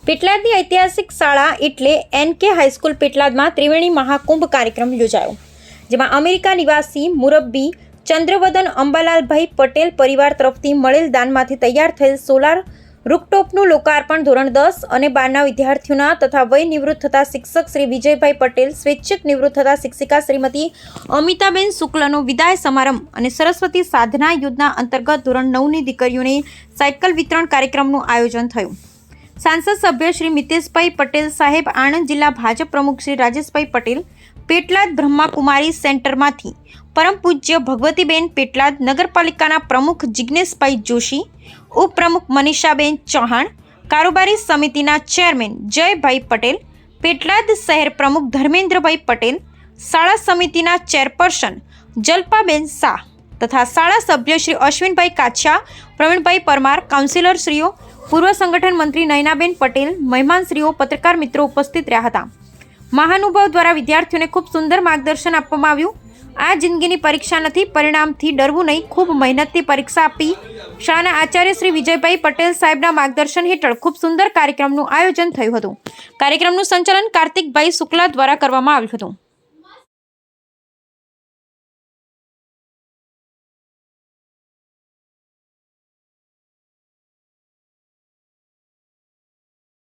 પેટલાદની ઐતિહાસિક શાળા એટલે એનકે હાઈસ્કૂલ પેટલાદમાં ત્રિવેણી મહાકુંભ કાર્યક્રમ યોજાયો, જેમાં અમેરિકા નિવાસી મુરબ્બી ચંદ્રવદન અંબાલાલભાઈ પટેલ પરિવાર તરફથી મળેલ દાનમાંથી તૈયાર થયેલ સોલાર રૂફટોપનું લોકાર્પણ ધોરણ 10 અને 12ના વિદ્યાર્થીઓના તથા વય નિવૃત્ત થતા શિક્ષક શ્રી વિજયભાઈ પટેલ, સ્વૈચ્છિક નિવૃત્ત થતા શિક્ષિકા શ્રીમતી અમિતાબેન શુક્લનો વિદાય સમારંભ અને સરસ્વતી સાધના યોજના અંતર્ગત ધોરણ 9ની દીકરીઓને સાયકલ વિતરણ કાર્યક્રમનું આયોજન થયું. सांसद सभ्य श्री मितेशभाई पटेल साहेब, आणंद जिला भाजप प्रमुख श्री राजेशभाई पटेल, पेटलाद ब्रह्माकुमारी सेंटर मांथी परम पूज्य भगवतीबेन पेटलाद, नगरपालिकाना प्रमुख जिग्नेशभाई जोशी, उपप्रमुख मनीषाबेन चौहान, कारोबारी समितिना चेरमेन जयभाई पटेल, पेटलाद शहर प्रमुख धर्मेन्द्रभाई पटेल, शाळा समितिना चेरपर्सन जल्पाबेन शाह तथा शाळा सभ्य श्री अश्विनभाई काछा, प्रवीणभाई परमार, काउंसिलर श्रीओ, पूर्व संगठन मंत्री नयनाबेन पटेल, मेहमान श्रीओ, पत्रकार मित्रों उपस्थित रह्या हता. महानुभाव द्वारा विद्यार्थीओने खूब सुंदर मार्गदर्शन आपवामां आव्युं. आ जिंदगीनी परीक्षा नथी, परिणामथी डरवुं नहीं, खूब मेहनतथी परीक्षा आपी. शाळाना आचार्य श्री विजयभाई पटेल साहेबना मार्गदर्शन हेठळ खूब सुंदर कार्यक्रमनुं आयोजन थयुं हतुं. कार्यक्रमनुं संचालन कार्तिकभाई शुक्ला द्वारा करवामां आव्युं हतुं.